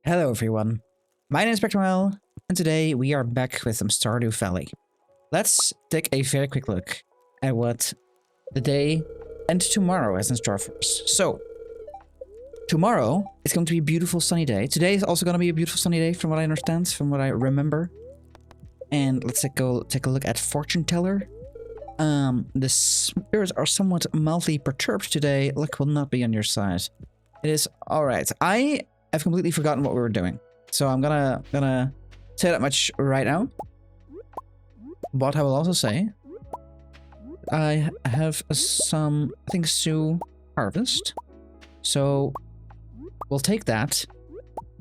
Hello everyone, my name is Spectral, and today we are back with some Stardew Valley. Let's take a very quick look at what the day and tomorrow has in store for us. So, tomorrow is going to be a beautiful sunny day. Today is also going to be a beautiful sunny day from what I understand, from what I remember. And let's go take a look at Fortune Teller. The spirits are somewhat mildly perturbed today. Luck will not be on your side. It is alright. I've completely forgotten what we were doing, so I'm gonna say that much right now. But I will also say I have some things to harvest, so we'll take that.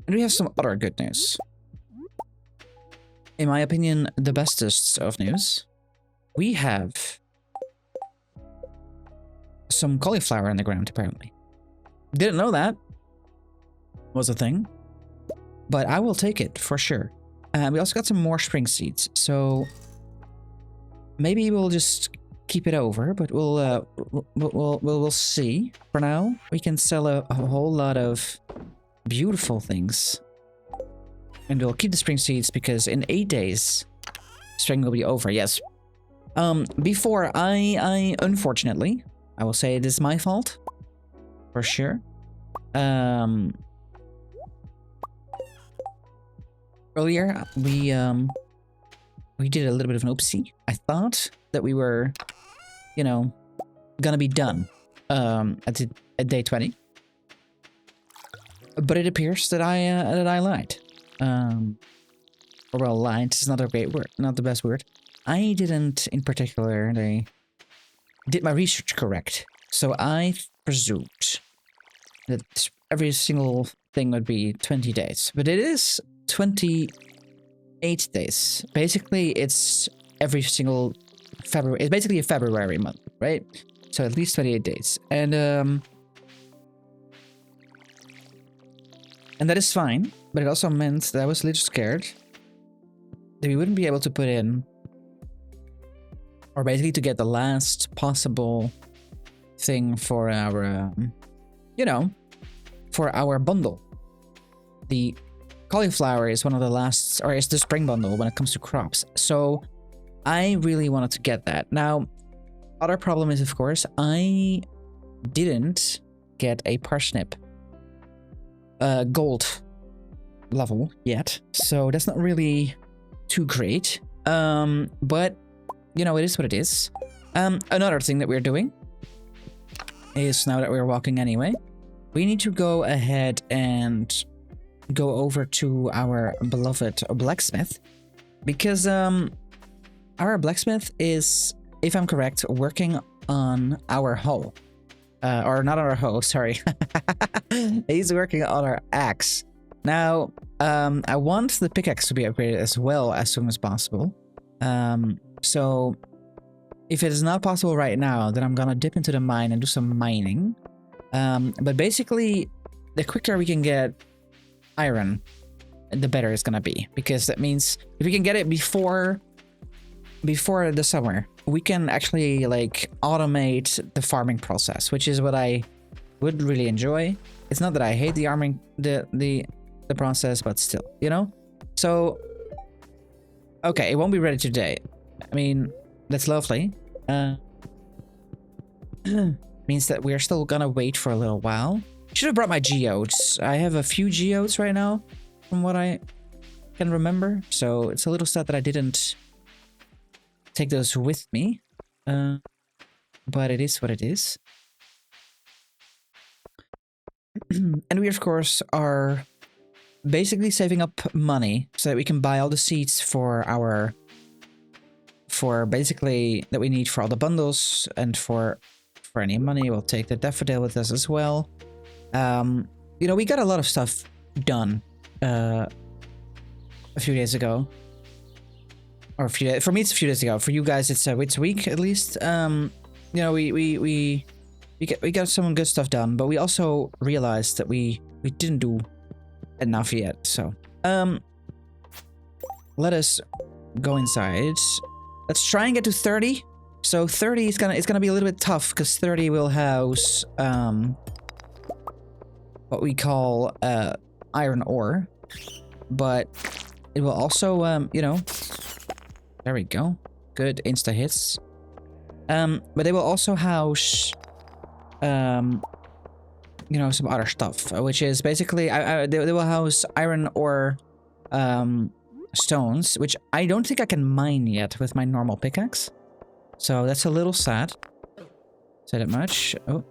And we have some other good news. In my opinion, the bestest of news. We have some cauliflower in the ground, apparently. Didn't know that was a thing, but I will take it for sure. We also got some more spring seeds, so maybe we'll just keep it over, but we'll see. For now, we can sell a whole lot of beautiful things, and we'll keep the spring seeds because in 8 days, spring will be over. Yes. Before I unfortunately, I will say it is my fault for sure. Earlier, we did a little bit of an oopsie. I thought that we were, you know, gonna be done at day 20, but it appears that I lied. Or well, lied is not a great word, not the best word. I didn't, in particular, did my research correct, so I presumed that every single thing would be 20 days, but it is 28 days. Basically, it's every single February. It's basically a February month, right? So at least 28 days. And that is fine, but it also meant that I was a little scared that we wouldn't be able to put in, or basically to get the last possible thing for our, you know, for our bundle. The cauliflower is one of the last, or is the spring bundle when it comes to crops. So I really wanted to get that. Now, other problem is, of course, I didn't get a parsnip gold level yet. So that's not really too great. But, you know, it is what it is. Another thing that we're doing is, now that we're walking anyway, we need to go ahead and go over to our beloved blacksmith, because our blacksmith is, if I'm correct, working on our hoe. Or not our hoe, sorry. He's working on our axe. Now, I want the pickaxe to be upgraded as well as soon as possible. So if it is not possible right now, then I'm gonna dip into the mine and do some mining. But basically, the quicker we can get iron, the better it's gonna be, because that means if we can get it before the summer, we can actually like automate the farming process, which is what I would really enjoy. It's not that I hate the farming the process, but still, you know. So okay, it won't be ready today. I mean, that's lovely. Means that we're still gonna wait for a little while. Should have brought my geodes. I have a few geodes right now, from what I can remember. So it's a little sad that I didn't take those with me. But it is what it is. And we, of course, are basically saving up money so that we can buy all the seeds for basically that we need for all the bundles, and for any money. We'll take the daffodil with us as well. You know, we got a lot of stuff done a few days ago, or for me it's a few days ago. For you guys, it's a week at least. You know, we got some good stuff done, but we also realized that we didn't do enough yet. So let us go inside. Let's try and get to 30. So 30 is gonna be a little bit tough, because 30 will house what we call iron ore. but it will also, you know, there we go. Good insta hits. But they will also house, you know, some other stuff, which is basically, they will house iron ore, stones, which I don't think I can mine yet with my normal pickaxe. So that's a little sad. Say that much. Oh.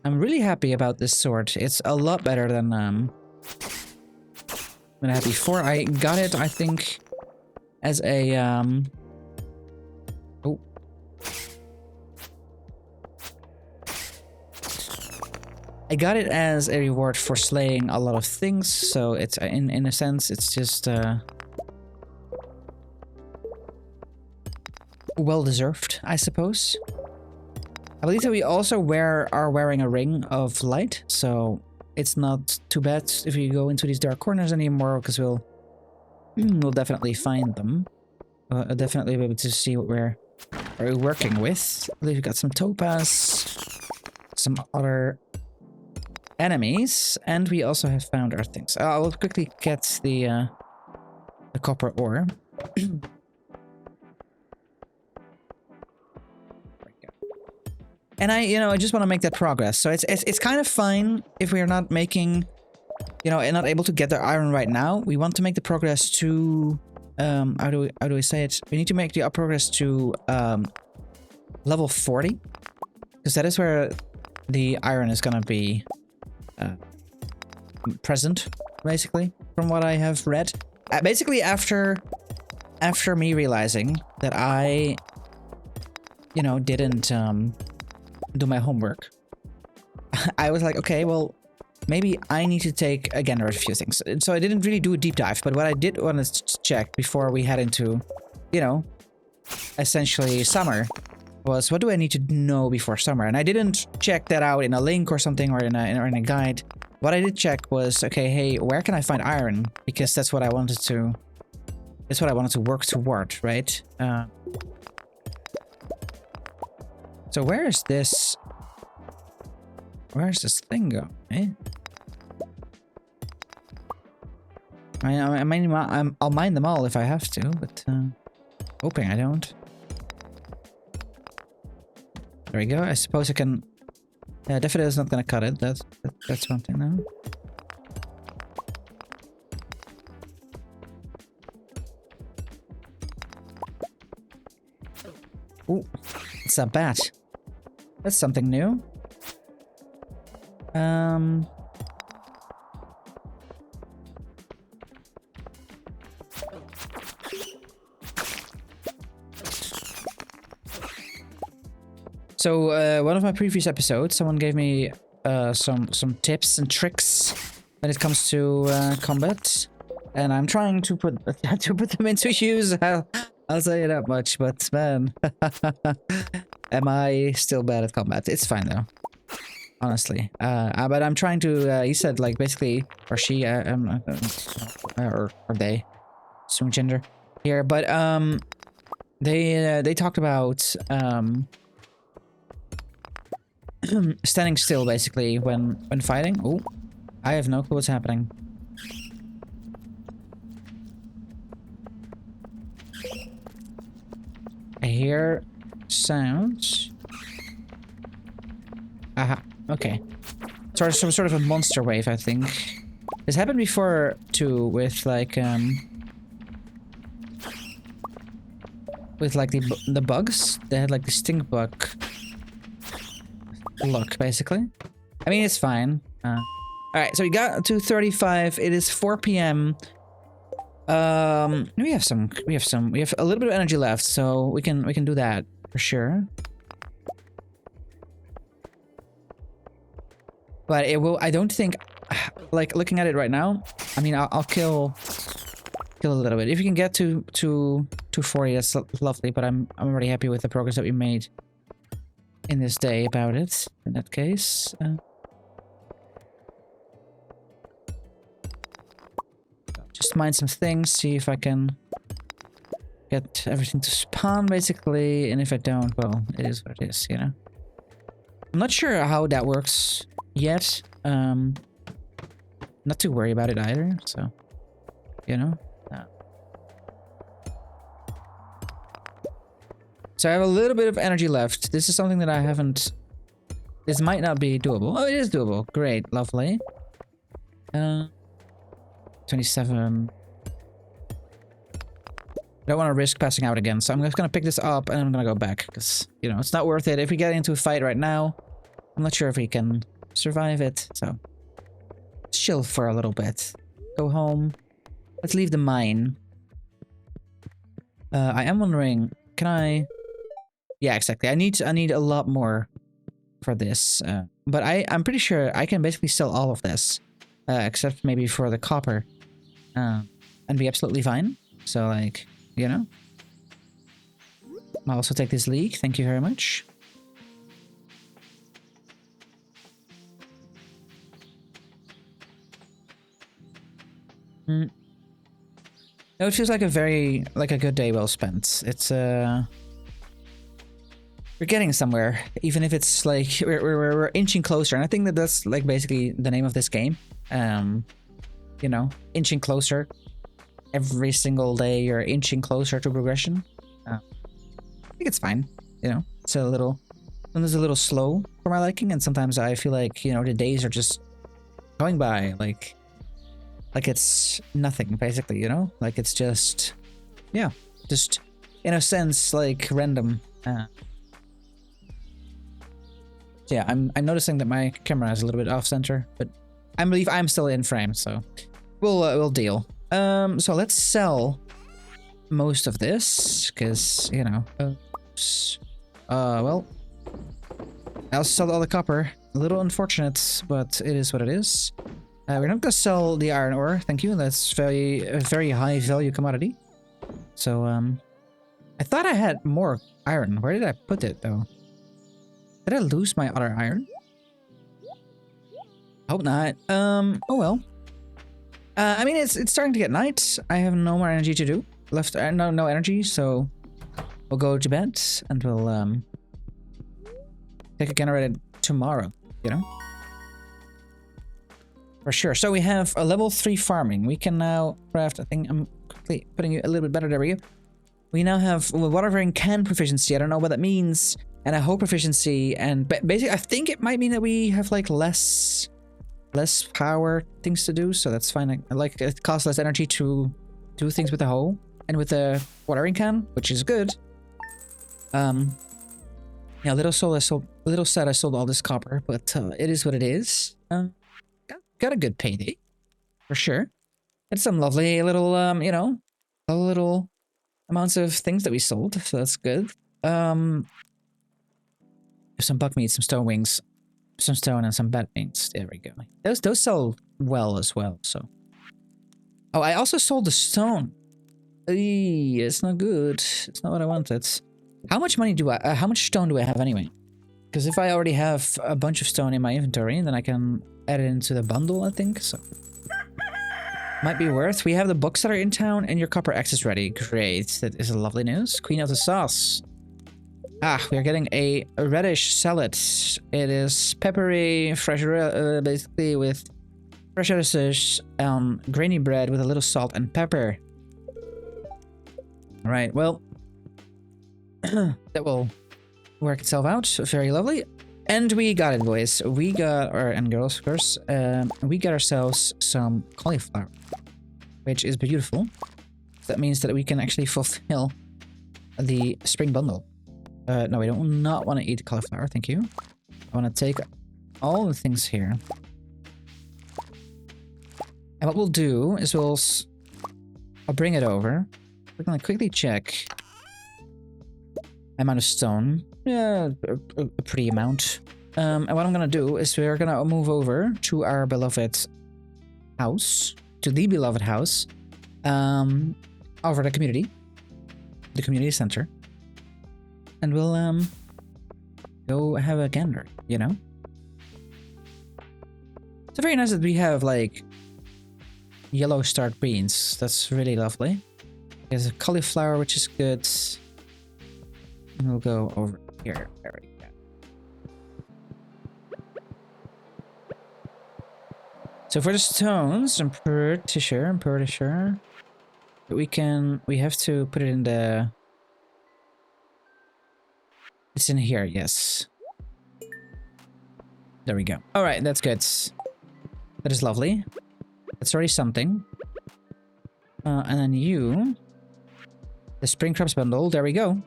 I'm really happy about this sword. It's a lot better than I had before. I got it, I think, as a oh. I got it as a reward for slaying a lot of things, so it's in a sense it's just well deserved, I suppose. I believe that we also are wearing a ring of light, so it's not too bad if we go into these dark corners anymore, because we'll definitely find them. Definitely be able to see what we're working with. I believe we got some topaz, some other enemies, and we also have found our things. I will quickly get the copper ore. And I just want to make that progress. So it's kind of fine if we are not making, and not able to get the iron right now. We want to make the progress to, how do we say it? We need to make the progress to level 40, because that is where the iron is gonna be present, basically, from what I have read. Basically, after me realizing that I, didn't do my homework, I was like, okay, well, maybe I need to take again a few things. So I didn't really do a deep dive, but what I did want to check before we head into, essentially summer, was what do I need to know before summer? And I didn't check that out in a link or something, or in a guide. What I did check was, okay, hey, where can I find iron? Because that's what I wanted to. That's what I wanted to work toward, right? So where is this? Where's this thing go? Eh? I'll mine them all if I have to, but hoping I don't. There we go. I suppose I can. Yeah, definitely is not gonna cut it. That's one thing now. Ooh, it's a bat. That's something new. So one of my previous episodes, someone gave me some tips and tricks when it comes to combat, and I'm trying to put them into use. I'll say that much, but man, am I still bad at combat? It's fine though, honestly. But I'm trying to. He said, like, basically, or she, or they, some gender here, but they talked about standing still, basically, when fighting. Oh, I have no clue what's happening. I hear sounds. Aha, okay. Some sort of a monster wave, I think. This happened before too, with like the bugs. They had like the stink bug look, basically. I mean, it's fine. All right, so we got to 35. It is 4 p.m. We have a little bit of energy left, so we can do that for sure. But it will. I don't think, like, looking at it right now. I mean, I'll kill a little bit. If you can get to 240, that's lovely. But I'm already happy with the progress that we made in this day about it. In that case. Just mine some things, see if I can get everything to spawn, basically, and if I don't, well, it is what it is, I'm not sure how that works yet. not to worry about it either. So, you know. So I have a little bit of energy left. This is something that I haven't... This might not be doable. Oh, it is doable. Great. Lovely. 27. I don't want to risk passing out again, so I'm just going to pick this up and I'm going to go back. Because, you know, it's not worth it. If we get into a fight right now, I'm not sure if we can survive it. So, let's chill for a little bit. Go home. Let's leave the mine. I am wondering, can I... Yeah, exactly. I need a lot more for this. But I'm pretty sure I can basically sell all of this. Except maybe for the copper. And be absolutely fine. So, like... You know? I'll also take this leek. Thank you very much. No, it feels like a good day well spent. It's we're getting somewhere, even if it's like we're inching closer, and I think that that's like basically the name of this game. You know, inching closer. Every single day you're inching closer to progression. I think it's fine, you know. It's sometimes a little slow for my liking, and sometimes I feel like, you know, the days are just going by like it's nothing, basically, you know? Like it's just, yeah, just in a sense like random. Yeah, I'm noticing that my camera is a little bit off center, but I believe I'm still in frame, so we'll deal. So let's sell most of this, because, you know, well, I'll sell all the copper. A little unfortunate, but it is what it is. We're not gonna sell the iron ore, thank you. That's a very high value commodity. So, I thought I had more iron. Where did I put it, though? Did I lose my other iron? Hope not. Oh well. I mean, it's starting to get night. I have no more energy to do. Left, no energy, so we'll go to bed and we'll take a generator tomorrow, you know? For sure. So we have a level 3 farming. We can now craft, I think I'm quickly putting it a little bit better, there we go. We now have watering can proficiency. I don't know what that means. And a hoe proficiency, and basically I think it might mean that we have like less power things to do, so that's fine. I like it costs less energy to do things with the hoe and with the watering can, which is good. Yeah, little sad I sold all this copper, but it is what it is. Got a good payday for sure. It's some lovely little you know, little amounts of things that we sold, so that's good. Some buck meat, some stone wings, some stone, and some bat meats. There we go. Those sell well as well. So, oh, I also sold the stone. It's not good. It's not what I wanted. How much money do I? How much stone do I have anyway? Because if I already have a bunch of stone in my inventory, then I can add it into the bundle, I think. So, might be worth. We have the books that are in town, and your copper axe is ready. Great. That is lovely news. Queen of the sauce. Ah, we are getting a reddish salad. It is peppery, fresh, basically with fresh lettuces, grainy bread with a little salt and pepper. All right, well, that will work itself out. Very lovely. And we got it, boys. We got, and girls, of course, we got ourselves some cauliflower, which is beautiful. That means that we can actually fulfill the spring bundle. No, we do not want to eat cauliflower, thank you. I want to take all the things here. And what we'll do is I'll bring it over. We're going to quickly check amount of stone. Yeah, a pretty amount. And what I'm going to do is we're going to move over to our beloved house. To the beloved house. Over the community center. And we'll, go have a gander, you know? It's very nice that we have, like, yellow starred beans. That's really lovely. There's a cauliflower, which is good. And we'll go over here. There we go. So for the stones, I'm pretty sure that we have to put it in the... It's in here, yes. There we go. All right, that's good. That is lovely. That's already something. And then you... The spring crops bundle, there we go.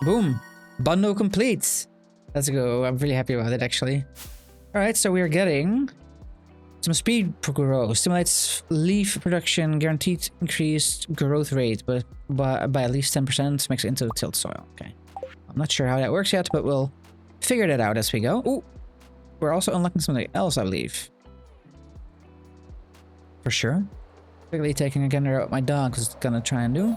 Boom. Bundle complete. Let's go. I'm really happy about it, actually. Alright, so we are getting some speed growth. Stimulates leaf production, guaranteed increased growth rate, but by at least 10%, makes it into the tilled soil. Okay. I'm not sure how that works yet, but we'll figure that out as we go. Ooh. We're also unlocking something else, I believe. For sure. Quickly taking a gander at what my dog is gonna try and do.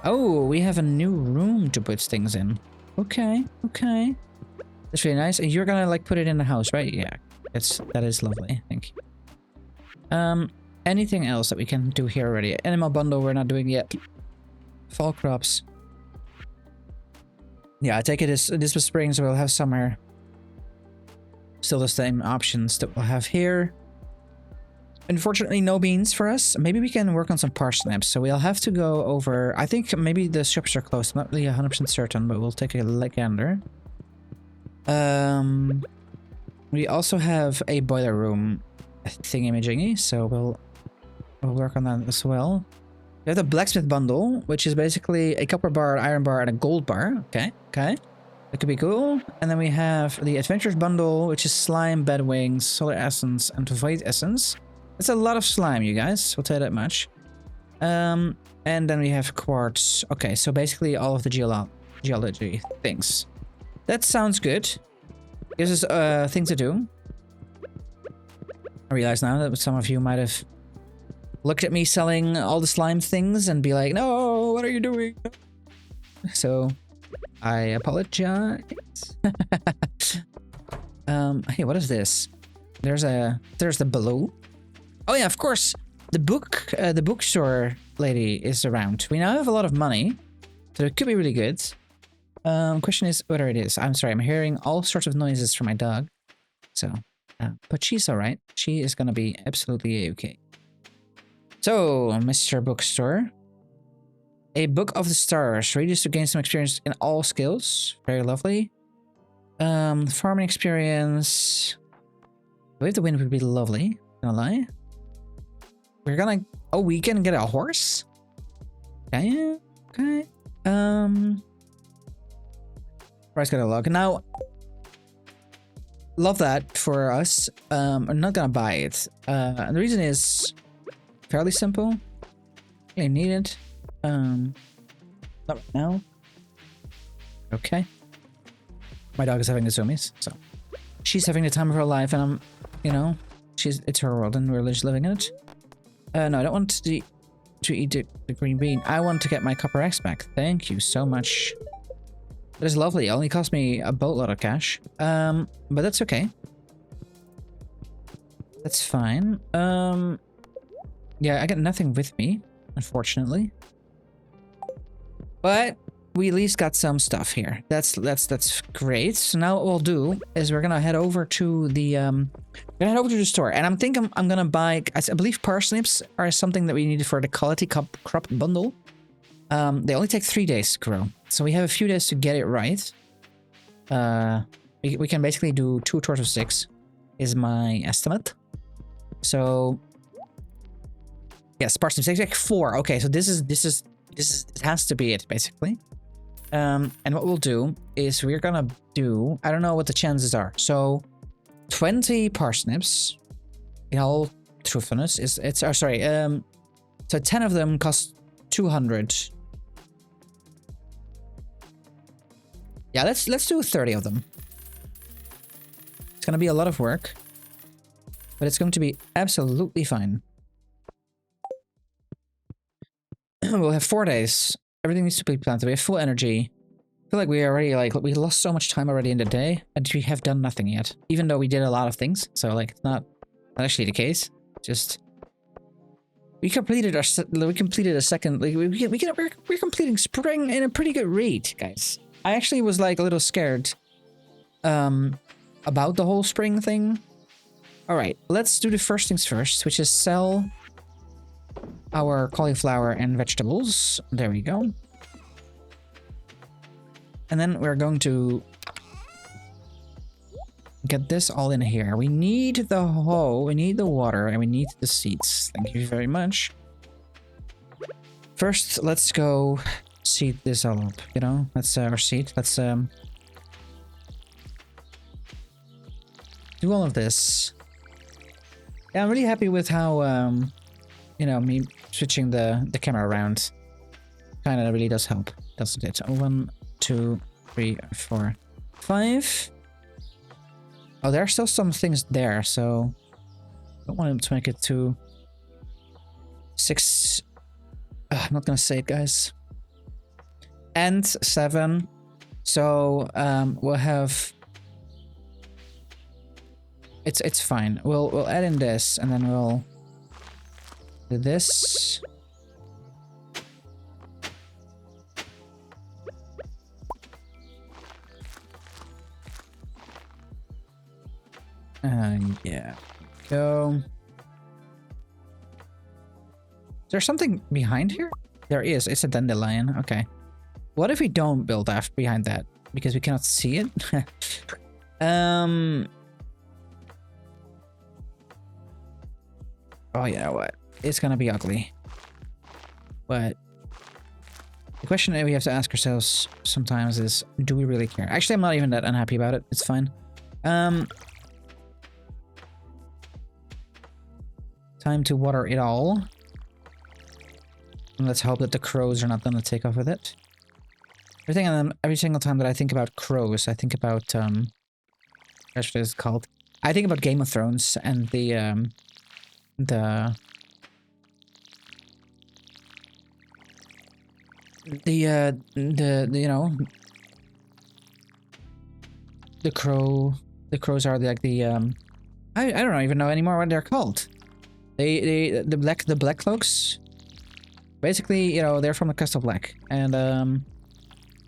Oh, we have a new room to put things in. Okay, okay. That's really nice. And you're gonna like put it in the house, right? Yeah. That is lovely. Thank you. Anything else that we can do here already? Animal bundle we're not doing yet. Fall crops. Yeah, I take it this was spring, so we'll have summer. Still the same options that we'll have here. Unfortunately, no beans for us. Maybe we can work on some parsnips. So we'll have to go over... I think maybe the shops are closed. I'm not really 100% certain, but we'll take a gander. We also have a boiler room thingy-majingy, so we'll work on that as well. We have the blacksmith bundle, which is basically a copper bar, an iron bar, and a gold bar. Okay, okay. That could be cool. And then we have the adventures bundle, which is slime, bed wings, solar essence, and void essence. It's a lot of slime, you guys. I'll tell you that much. And then we have quartz. Okay, so basically all of the geology things. That sounds good. Gives us a thing to do. I realize now that some of you might have looked at me selling all the slime things and be like, no, what are you doing? So, I apologize. Hey, what is this? There's the below. Oh yeah, of course. The bookstore lady is around. We now have a lot of money, so it could be really good. Question is whether it is. I'm sorry, I'm hearing all sorts of noises from my dog. So, but she's all right. She is gonna be absolutely okay. So, Mr. Bookstore. A book of the stars. Read this to gain some experience in all skills. Very lovely. Farming experience. I believe the wind would be lovely. Gonna lie. We're gonna... Oh, we can get a horse? Okay. Okay. Price got a log. Now, love that for us. I'm not gonna buy it. And the reason is fairly simple. Really need it. Not right now. Okay. My dog is having the zoomies, so she's having the time of her life, and I'm, you know, it's her world, and we're just living in it. No, I don't want to eat the green bean. I want to get my copper X back. Thank you so much. That is lovely. It only cost me a boatload of cash. But that's okay. That's fine. Yeah, I got nothing with me, unfortunately. But we at least got some stuff here. That's great. So now what we'll do is we're gonna head over to the store, and I'm gonna buy. I believe parsnips are something that we needed for the quality crop bundle. They only take 3 days to grow, so we have a few days to get it right. We can basically do 2 tours of 6, is my estimate. So yes, parsnips take like 4. Okay, so this it has to be it basically. And what we'll do is we're gonna do, I don't know what the chances are. So 20 parsnips, in all truthfulness, so 10 of them cost 200. Yeah, let's do 30 of them. It's gonna be a lot of work, but it's going to be absolutely fine. We'll have 4 days. Everything needs to be planted. We have full energy. I feel like we already, we lost so much time already in the day, and we have done nothing yet. Even though we did a lot of things. So, like, it's not actually the case. Just... We completed a second... Like, we're completing spring in a pretty good rate, guys. I actually was, like, a little scared about the whole spring thing. All right, let's do the first things first, which is sell our cauliflower and vegetables. There we go. And then we're going to get this all in here. We need the hoe, we need the water, and we need the seeds. Thank you very much. First, let's go seed this all up, you know? Let's, or seed, let's, do all of this. Yeah, I'm really happy with how, you know, me switching the camera around kind of really does help, doesn't it? 1, 2, 3, 4, 5. Oh, there are still some things there, so I don't want to make it too 6. I'm not gonna say it, guys. And 7. So we'll have. It's fine. We'll add in this, and then we'll do this. Yeah. Go. Is there something behind here? There is. It's a dandelion. Okay. What if we don't build after behind that? Because we cannot see it? Oh, you know what? It's gonna be ugly. But the question that we have to ask ourselves sometimes is, do we really care? Actually, I'm not even that unhappy about it. It's fine. Time to water it all. And let's hope that the crows are not gonna take off with it. Every single time that I think about crows, I think about that's what it's called. I think about Game of Thrones and the you know, the crows are like the I don't even know anymore what they're called. The black cloaks. Basically, you know, they're from the Castle Black, and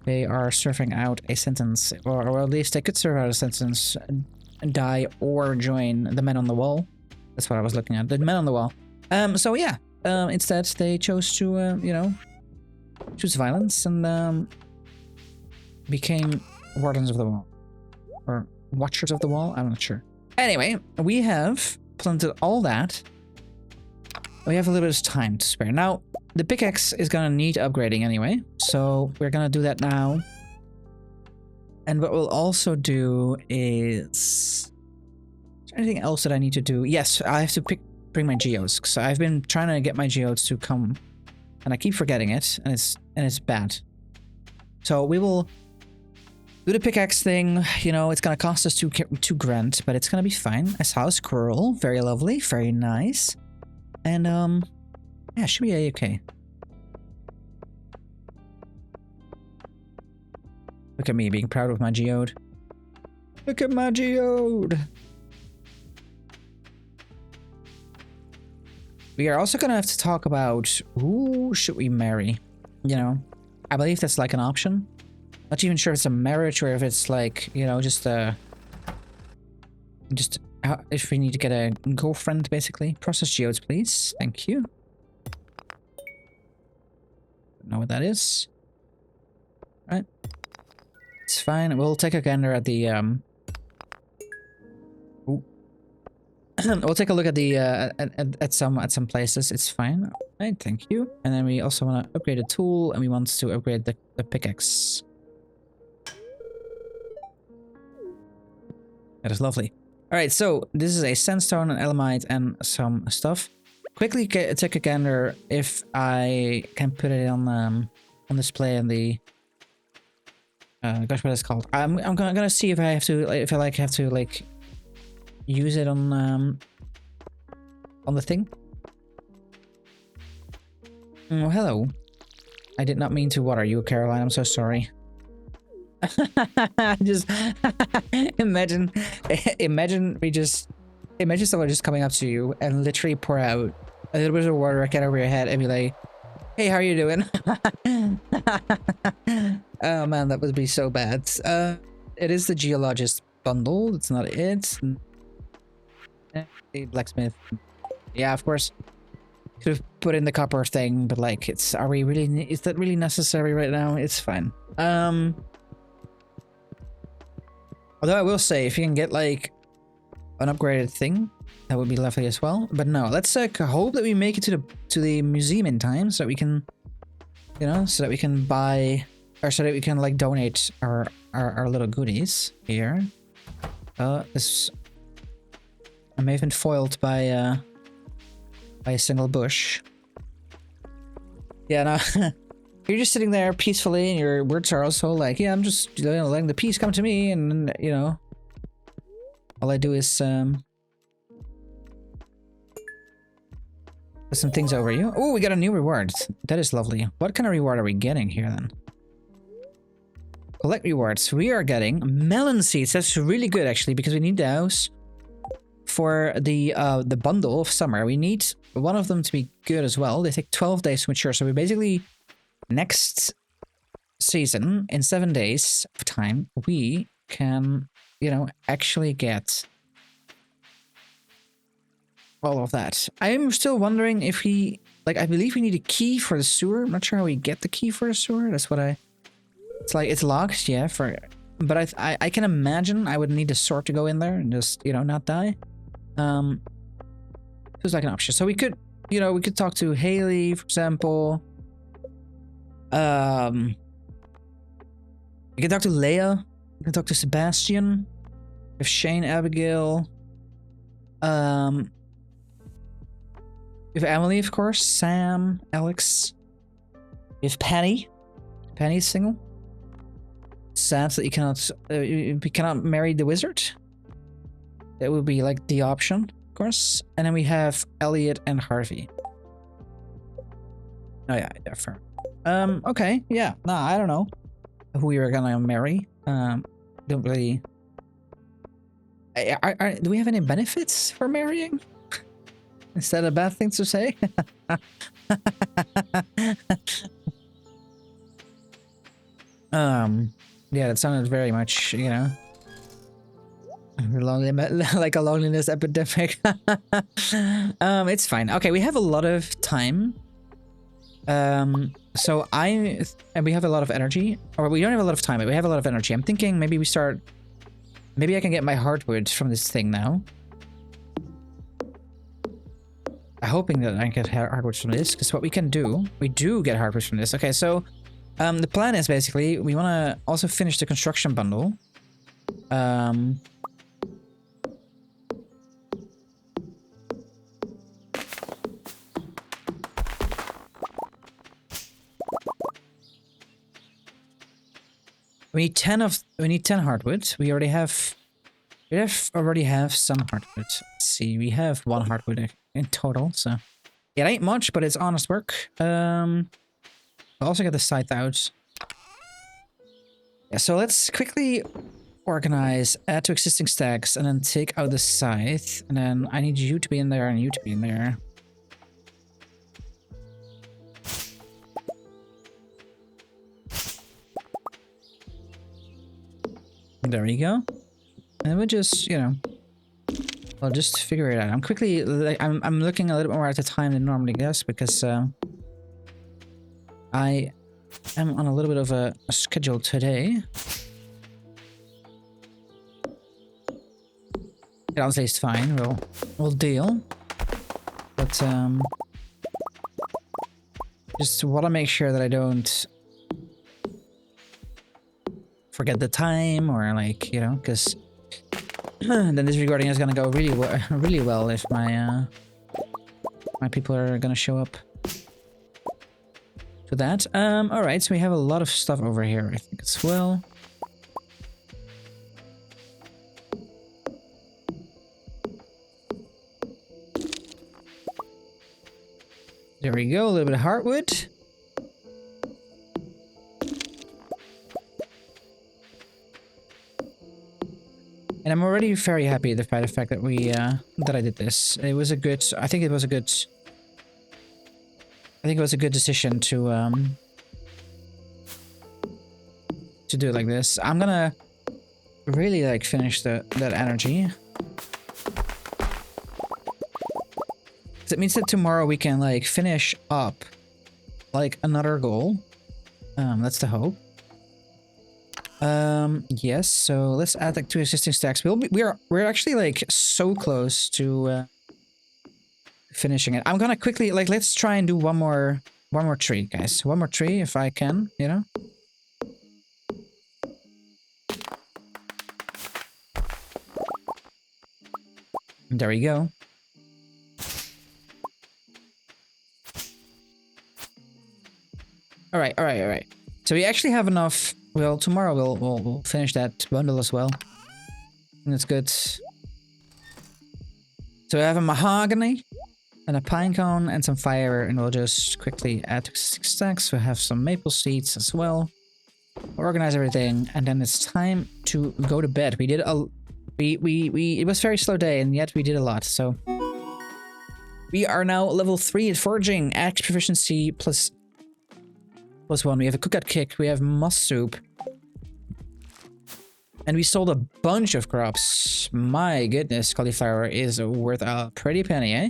they are serving out a sentence, or at least they could serve out a sentence, die or join the men on the wall. That's what I was looking at, the men on the wall. So yeah, instead they chose to, you know, choose violence and became wardens of the wall, or watchers of the wall. I'm not sure. Anyway, we have planted all that. We have a little bit of time to spare. Now, the pickaxe is gonna need upgrading anyway, so we're gonna do that now. And what we'll also do is there anything else that I need to do? Yes, I have to bring my geodes. So I've been trying to get my geodes to come, and I keep forgetting it, and it's bad. So we will do the pickaxe thing. You know, it's gonna cost us 2 grand, but it's gonna be fine. I saw a squirrel, very lovely, very nice, and yeah, should be okay. Look at me being proud of my geode. Look at my geode. We are also gonna have to talk about who should we marry. You know, I believe that's like an option. Not even sure if it's a marriage or if it's like, you know, just if we need to get a girlfriend, basically. Process geodes, please. Thank you. Don't know what that is. Right. It's fine. We'll take a gander at the we'll take a look at the at some places. It's fine. Alright, thank you. And then we also want to upgrade a tool, and we want to upgrade the pickaxe. That is lovely. Alright, so this is a sandstone, an elamite, and some stuff. Quickly take a gander if I can put it on display in the gosh, what is it called? I'm gonna see if I have to, like, have to like use it on the thing. Oh, hello. I did not mean to water you, Caroline. I'm so sorry. Just imagine someone just coming up to you and literally pour out a little bit of water right over your head and be like, "Hey, how are you doing?" Oh man, that would be so bad. It is the geologist bundle. It's not it. The blacksmith. Yeah, of course. Could have put in the copper thing, but like, is that really necessary right now? It's fine. Although I will say, if you can get like an upgraded thing, that would be lovely as well. But no, let's hope that we make it to the museum in time, so that we can, you know, so that we can buy, or so that we can like donate our little goodies here. This I may have been foiled by a single bush. Yeah, no. You're just sitting there peacefully, and your words are also like, yeah, I'm just, you know, letting the peace come to me, and, you know, all I do is put some things over you. Oh, we got a new reward. That is lovely. What kind of reward are we getting here then? Collect rewards. We are getting melon seeds. That's really good actually, because we need those for the bundle of summer. We need one of them to be good as well. They take 12 days to mature, so we basically, next season, in 7 days of time, we can, you know, actually get all of that. I'm still wondering if he, like, I believe we need a key for the sewer. I'm not sure how we get the key for the sewer. That's what it's like, it's locked, yeah, but I can imagine I would need a sword to go in there and just, you know, not die. Feels like an option. So we could, you know, we could talk to Haley, for example. We can talk to Leia. We can talk to Sebastian. We have Shane, Abigail. We have Emily, of course. Sam, Alex. We have Penny. Penny's single. Sad that you cannot marry the wizard. That would be like the option, of course. And then we have Elliot and Harvey. Oh yeah, fair. Okay, yeah. No, I don't know who we are gonna marry. Don't really. Do we have any benefits for marrying? Is that a bad thing to say? Yeah, that sounded very much, you know, like a loneliness epidemic. It's fine. Okay, we have a lot of time. And we have a lot of energy, or we don't have a lot of time, but we have a lot of energy. I'm thinking maybe maybe I can get my hardwood from this thing now. I'm hoping that I can get hardwood from this, because what we can do, we do get hardwood from this. Okay, so the plan is basically we want to also finish the construction bundle. We need 10 hardwood. We already have some hardwood. Let's see, we have 1 hardwood in total, so it ain't much, but it's honest work. I'll also get the scythe out. Yeah, so let's quickly organize, add to existing stacks, and then take out the scythe. And then I need you to be in there and you to be in there. There we go. And we'll just, you know, I'll just figure it out. I'm quickly, I'm looking a little bit more at the time than normally, guess, because I am on a little bit of a schedule today. It honestly is fine. We'll deal. But just want to make sure that I don't forget the time, or like, you know, because then this recording is gonna go really well if my people are gonna show up to that. All right, so we have a lot of stuff over here, I think, as well. There we go, a little bit of heartwood. And I'm already very happy by the fact that we that I did this. It was a good. I think it was a good decision to do it like this. I'm gonna really like finish that energy. It means that tomorrow we can like finish up like another goal. That's the hope. Yes, so let's add like 2 existing stacks. We're actually like so close to finishing it. I'm gonna quickly like let's try and do one more tree, guys. One more tree if I can, you know. There we go. All right. So we actually have enough. Well, tomorrow we'll finish that bundle as well. That's good. So we have a mahogany and a pine cone and some fire, and we'll just quickly add 6 stacks. We have some maple seeds as well. Organize everything, and then it's time to go to bed. We did a it was a very slow day, and yet we did a lot. So we are now level 3 at foraging. Axe proficiency plus 1. We have a cookout kick. We have moss soup. And we sold a bunch of crops. My goodness, cauliflower is worth a pretty penny, eh?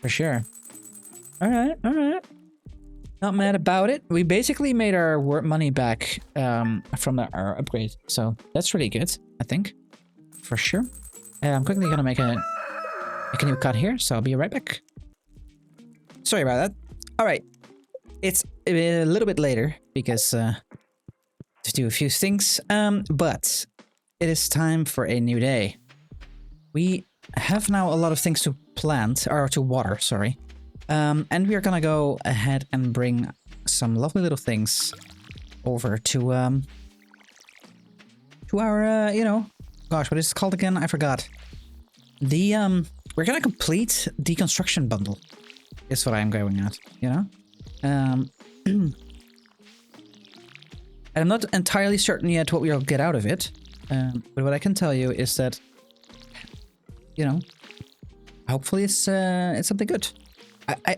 For sure. Alright. Not mad about it. We basically made our money back from our upgrade. So that's really good, I think. For sure. I'm quickly gonna make a new cut here, so I'll be right back. Sorry about that. Alright. It's a little bit later because to do a few things, but it is time for a new day. We have now a lot of things to plant, or to water, sorry. And we are gonna go ahead and bring some lovely little things over to our, you know, gosh, what is it called again? I forgot. The, we're gonna complete the construction bundle, is what I'm going at, you know? And I'm not entirely certain yet what we'll get out of it, but what I can tell you is that, you know, hopefully it's something good.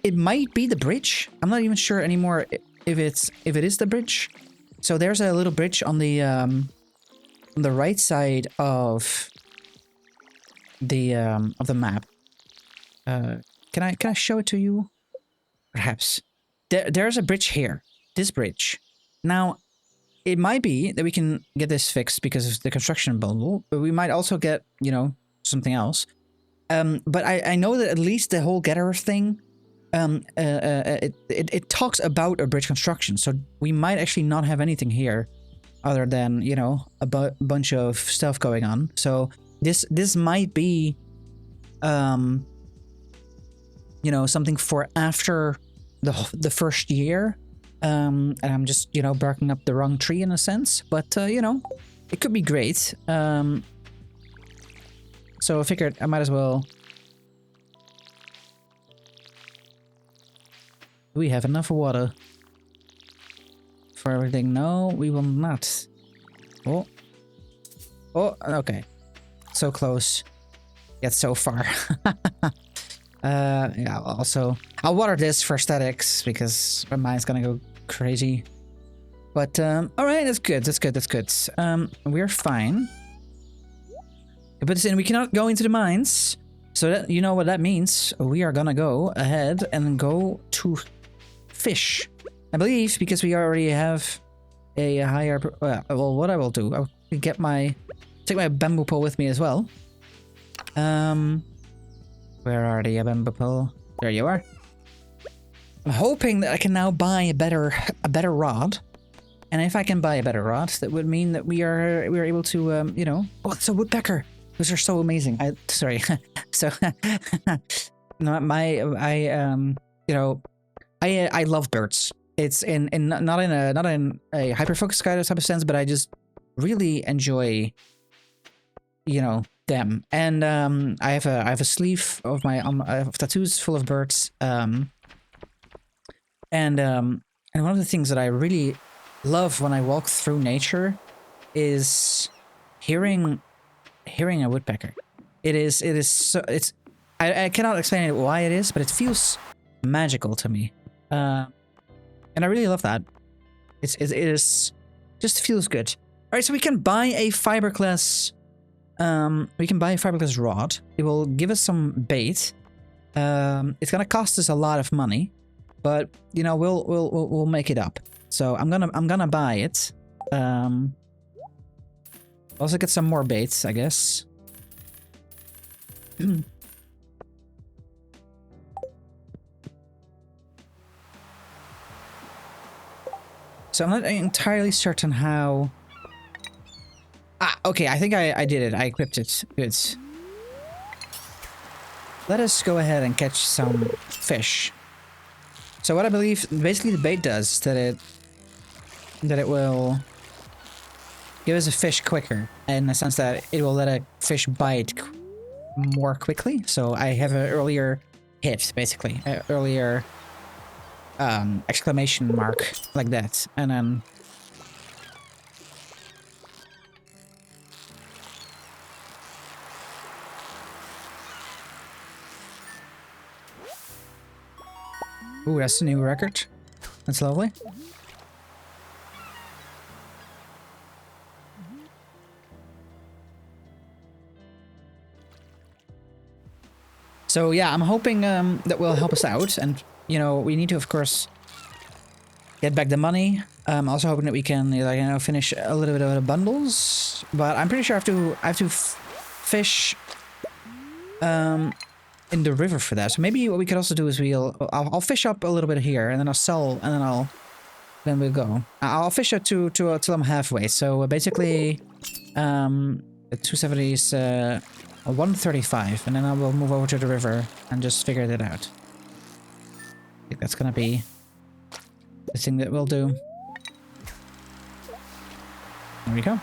It might be the bridge. I'm not even sure anymore if it is the bridge. So there's a little bridge on the right side of the map. Can I show it to you? Perhaps. There's a bridge here. This bridge. Now, it might be that we can get this fixed because of the construction bundle, but we might also get, you know, something else. But I know that at least the whole getter thing, it talks about a bridge construction, so we might actually not have anything here other than, you know, a bunch of stuff going on. So this might be, you know, something for after the first year, and I'm just, you know, barking up the wrong tree in a sense, but you know, it could be great. So I figured I might as well. Do we have enough water for everything? No, we will not. Oh, okay, so close, yet so far. Yeah, also, I'll water this for aesthetics because my mind's gonna go crazy. But, alright, that's good. We're fine. But we cannot go into the mines. So that, you know what that means. We are gonna go ahead and go to fish. I believe because we already have a higher, well, what I will do, I'll take my bamboo pole with me as well. Where are the bamboo pole? There you are. I'm hoping that I can now buy a better rod. And if I can buy a better rod, that would mean that we are able to, you know. Oh, it's a woodpecker. Those are so amazing. Sorry. So, no, you know, I love birds. It's not in a hyper focused kind of type of sense, but I just really enjoy, you know, them. And I have a sleeve of my of tattoos full of birds. And one of the things that I really love when I walk through nature is hearing a woodpecker. I cannot explain why it is, but it feels magical to me. And I really love that. It just feels good. All right, so we can buy a fiberglass rod. It will give us some bait. It's gonna cost us a lot of money, but you know we'll make it up. So I'm gonna buy it. Also get some more baits, I guess. So I'm not entirely certain how... Ah, okay, I think I did it. I equipped it. Good. Let us go ahead and catch some fish. So what I believe basically the bait does is that it will give us a fish quicker, in the sense that it will let a fish bite more quickly. So I have an earlier hit, basically, an earlier exclamation mark like that, and then ooh, that's a new record. That's lovely. So yeah, I'm hoping that will help us out, and you know we need to, of course, get back the money. I'm also hoping that we can, like, you know, finish a little bit of the bundles, but I'm pretty sure I have to fish in the river for that. So maybe what we could also do is I'll fish up a little bit here, and then I'll sell, and then we'll go. I'll fish up till I'm halfway. So basically, the 270 is 135, and then I will move over to the river and just figure that out. I think that's gonna be the thing that we'll do. There we go.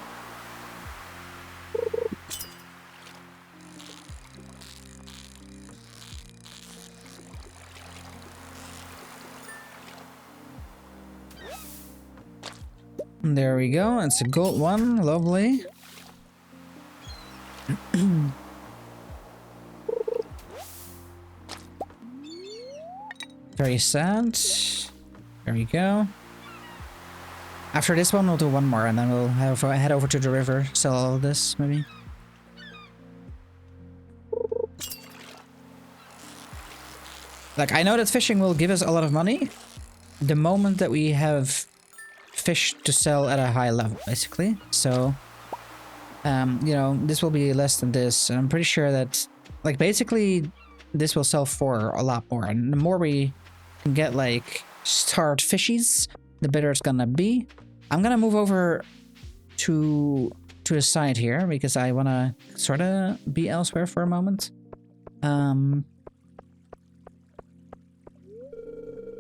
There we go. It's a gold one. Lovely. Very sad. There we go. After this one, we'll do one more, and then we'll head over to the river, sell all of this, maybe. Like, I know that fishing will give us a lot of money the moment that we have fish to sell at a high level, basically. So, you know, this will be less than this, and I'm pretty sure that, like, basically, this will sell for a lot more, and the more we can get, like, starved fishies, the better it's gonna be. I'm gonna move over to the side here, because I wanna sort of be elsewhere for a moment. Hello,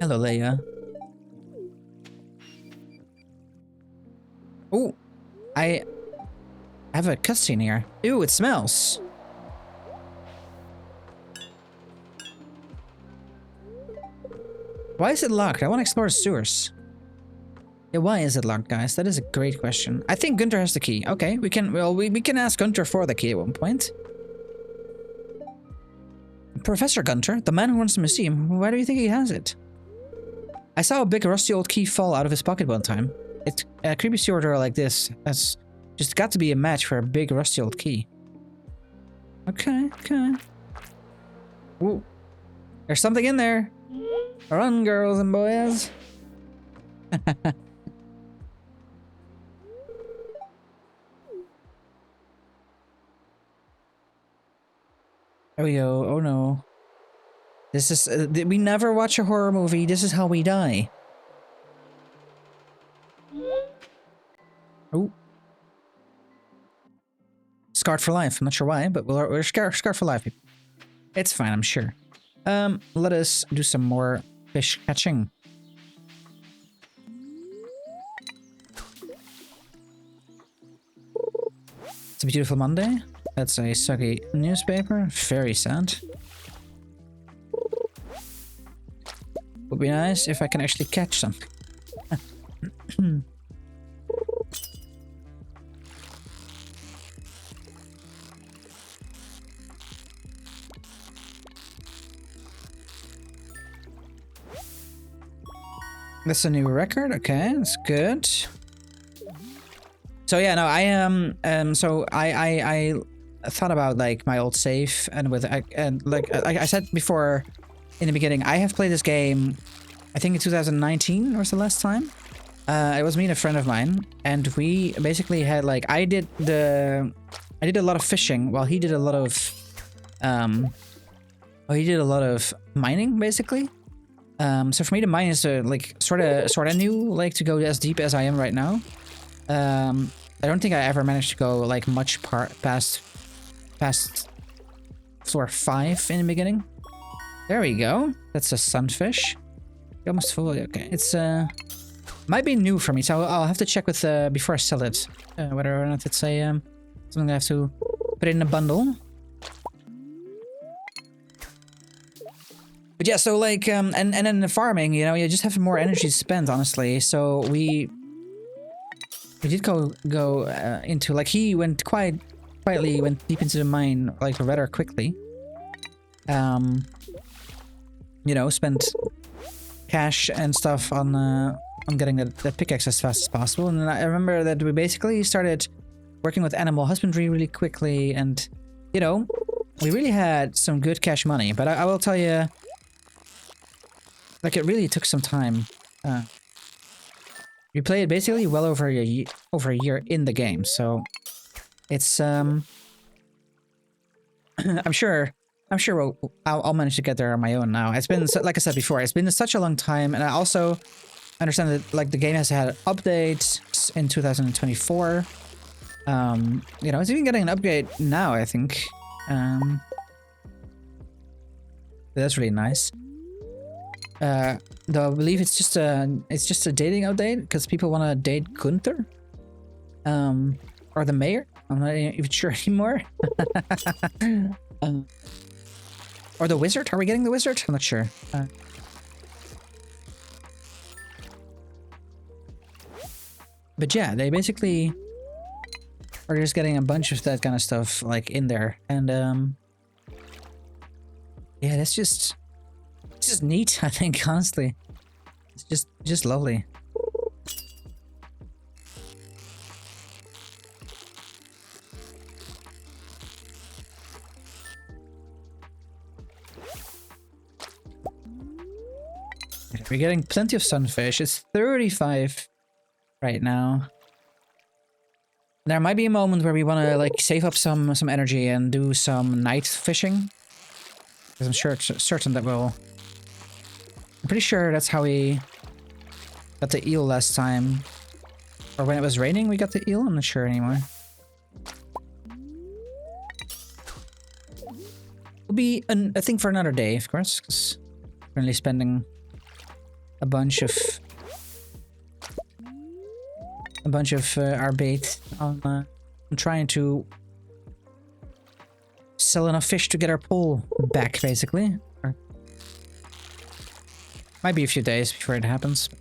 Leia. Oh, I have a cutscene here. Ew, it smells. Why is it locked? I want to explore the sewers. Yeah, why is it locked, guys? That is a great question. I think Gunther has the key. Okay, we can ask Gunther for the key at one point. Professor Gunther, the man who runs the museum, why do you think he has it? I saw a big rusty old key fall out of his pocket one time. It's a creepy sewer door like this has just got to be a match for a big rusty old key. Okay, okay. Ooh. There's something in there. Run, girls and boys. Oh, yo, oh no. This is, we never watch a horror movie. This is how we die. Oh. Scarred for life. I'm not sure why, but we're scarred for life. It's fine, I'm sure. Let us do some more fish catching. It's a beautiful Monday. That's a soggy newspaper. Very sad. Would be nice if I can actually catch something. That's a new record. Okay, that's good. So yeah, no, I am. So I thought about like my old save, and like I said before in the beginning, I have played this game, I think in 2019 was the last time. It was me and a friend of mine, and we basically had like I did a lot of fishing while he did a lot of mining basically. So for me to mine is like sort of new, like to go as deep as I am right now. I don't think I ever managed to go like much past floor 5 in the beginning. There we go. That's a sunfish. Almost full. Okay, it's might be new for me, so I'll have to check with before I sell it whether or not it's a something I have to put in a bundle. But yeah, so like and then the farming, you know, you just have more energy to spend, honestly. So we did go into like he went quietly went deep into the mine like rather quickly. You know, spent cash and stuff on getting that pickaxe as fast as possible. And then I remember that we basically started working with animal husbandry really quickly, and you know, we really had some good cash money. But I will tell you, like, it really took some time. We played basically well over a year in the game, so it's I'm sure I'll manage to get there on my own now. It's been, like I said before, it's been such a long time, and I also understand that like the game has had updates in 2024. You know, it's even getting an upgrade now, I think. That's really nice. Though I believe it's just a dating update because people want to date Gunther, or the mayor. I'm not even sure anymore. Or the wizard? Are we getting the wizard? I'm not sure. But yeah, they basically are just getting a bunch of that kind of stuff like in there, and yeah, that's just neat. I think honestly, it's just lovely. We're getting plenty of sunfish. It's 35 right now. There might be a moment where we want to like save up some energy and do some night fishing, because I'm certain that we'll. I'm pretty sure that's how we got the eel last time, or when it was raining we got the eel. I'm not sure anymore. It'll be a thing for another day, of course, because we're currently spending a bunch of our bait on trying to sell enough fish to get our pole back, basically. Or might be a few days before it happens. But,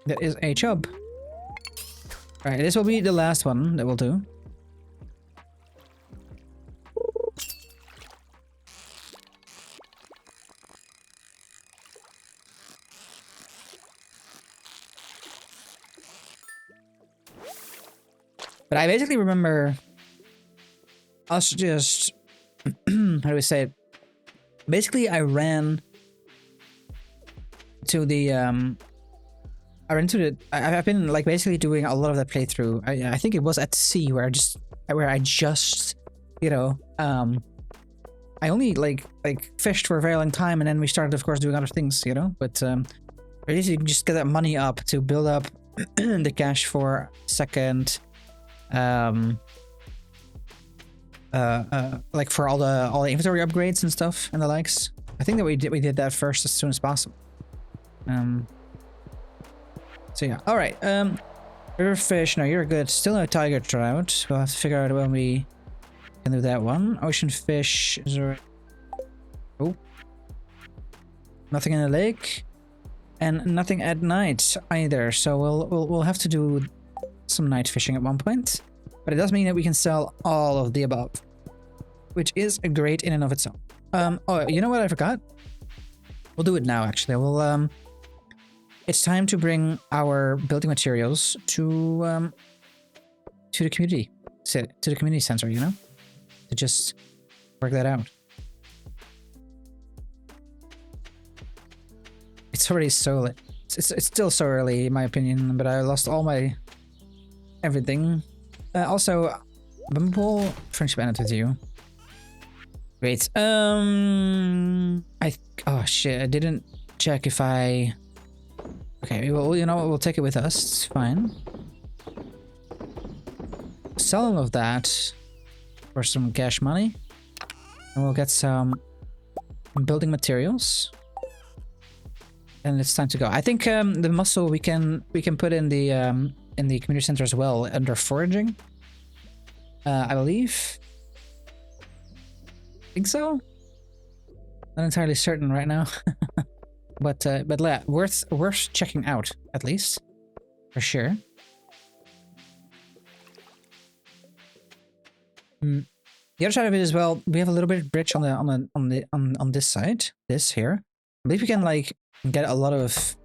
that is a chub. Alright, this will be the last one that we'll do. But I basically remember us just, how do we say it? Basically, I ran to the, I've been like basically doing a lot of that playthrough. I think it was at sea where I just, you know, I only like fished for a very long time, and then we started, of course, doing other things, you know. But basically, just get that money up to build up the cash for second. Like for all the inventory upgrades and stuff and the likes. I think that we did that first as soon as possible. So yeah, all right. River fish. No, you're good. Still no tiger trout. We'll have to figure out when we can do that one. Ocean fish is already. Oh, nothing in the lake, and nothing at night either. So we'll have to do some night fishing at one point, but it does mean that we can sell all of the above, which is a great in and of itself. Oh, you know what I forgot? We'll do it now, actually. We'll it's time to bring our building materials to the community, to the community center, you know, to just work that out. It's already so late. It's still so early, in my opinion, but I lost all my everything. Also, Bumble, friendship ended with you. Great. Oh shit, I didn't check if I... Okay, well, you know what, we'll take it with us, it's fine. Sell all of that for some cash money. And we'll get some building materials. And it's time to go. I think the muscle we can put in the community center as well under foraging. I believe. I think so. Not entirely certain right now, but yeah, worth checking out at least, for sure. The other side of it as well, we have a little bit of bridge on this side, this here. I believe we can like get a lot of,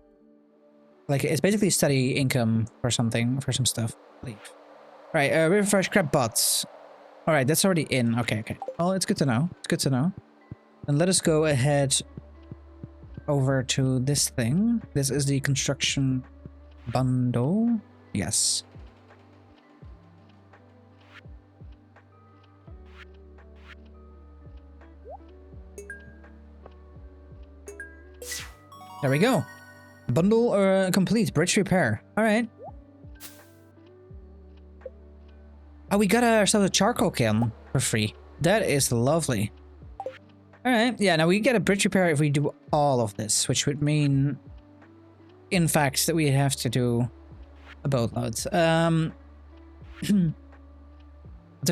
like, it's basically steady income for something, for some stuff, I believe. Right, river fresh crab bots. All right, that's already in. Okay. Well, it's good to know. It's good to know. And let us go ahead over to this thing. This is the construction bundle. Yes. There we go. Bundle complete. Bridge repair. All right. Oh, we got ourselves a charcoal kiln for free. That is lovely. All right. Yeah, now we get a bridge repair if we do all of this, which would mean, in fact, that we have to do a boatload. To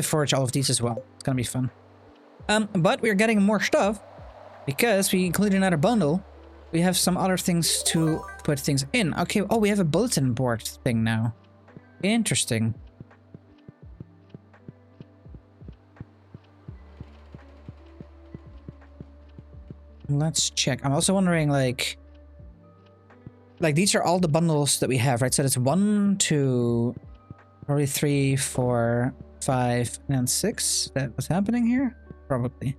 forage all of these as well. It's gonna be fun. But we're getting more stuff because we included another bundle. We have some other things to put things in. Okay. Oh, we have a bulletin board thing now. Interesting. Let's check. I'm also wondering, like these are all the bundles that we have, right? So it's 1, 2, probably 3, 4, 5, and 6. Is that what's happening here? Probably.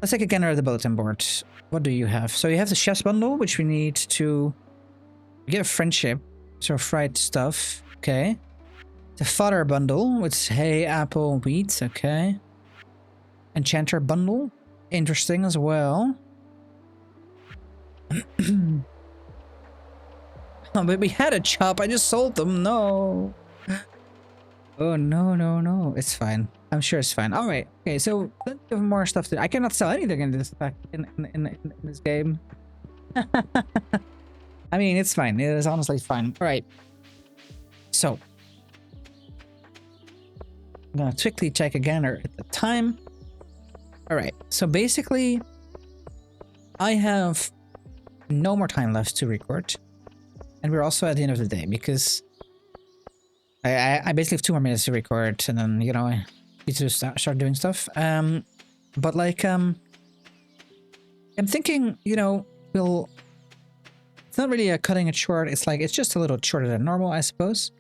Let's take a gander at the bulletin board. What do you have? So you have the chef's bundle, which we need to get a friendship. So fried stuff. Okay. The fodder bundle with hay, apple, wheat. Okay. Enchanter bundle. Interesting as well. Oh, but we had a chop. I just sold them. No. Oh, no. It's fine. I'm sure it's fine. All right. Okay, so let's give more stuff to... I cannot sell anything in this in this game. I mean, it's fine. It is honestly fine. All right. So I'm gonna quickly check again at the time. All right. So basically, I have no more time left to record, and we're also at the end of the day because I basically have 2 more minutes to record, and then, you know, I need to start doing stuff. But like I'm thinking, you know, it's not really a cutting it short. It's like it's just a little shorter than normal, I suppose.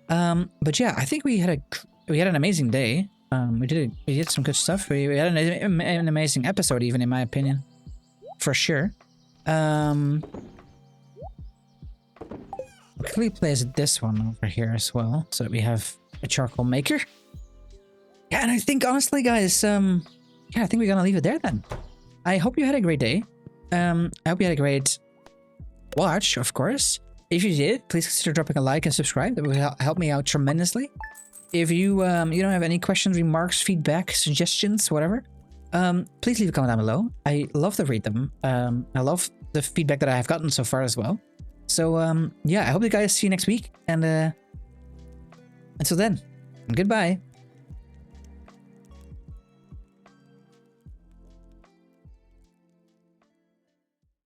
But yeah, I think we had an amazing day. We did some good stuff. We had an amazing episode, even in my opinion, for sure. We'll quickly place this one over here as well, so that we have a charcoal maker. Yeah, and I think honestly, guys, yeah, I think we're gonna leave it there then. I hope you had a great day. I hope you had a great watch, of course. If you did, please consider dropping a like and subscribe. That will help me out tremendously. If you you don't have any questions, remarks, feedback, suggestions, whatever, please leave a comment down below. I love to read them. I love the feedback that I have gotten so far as well. So yeah, I hope you guys see you next week, and until then, goodbye.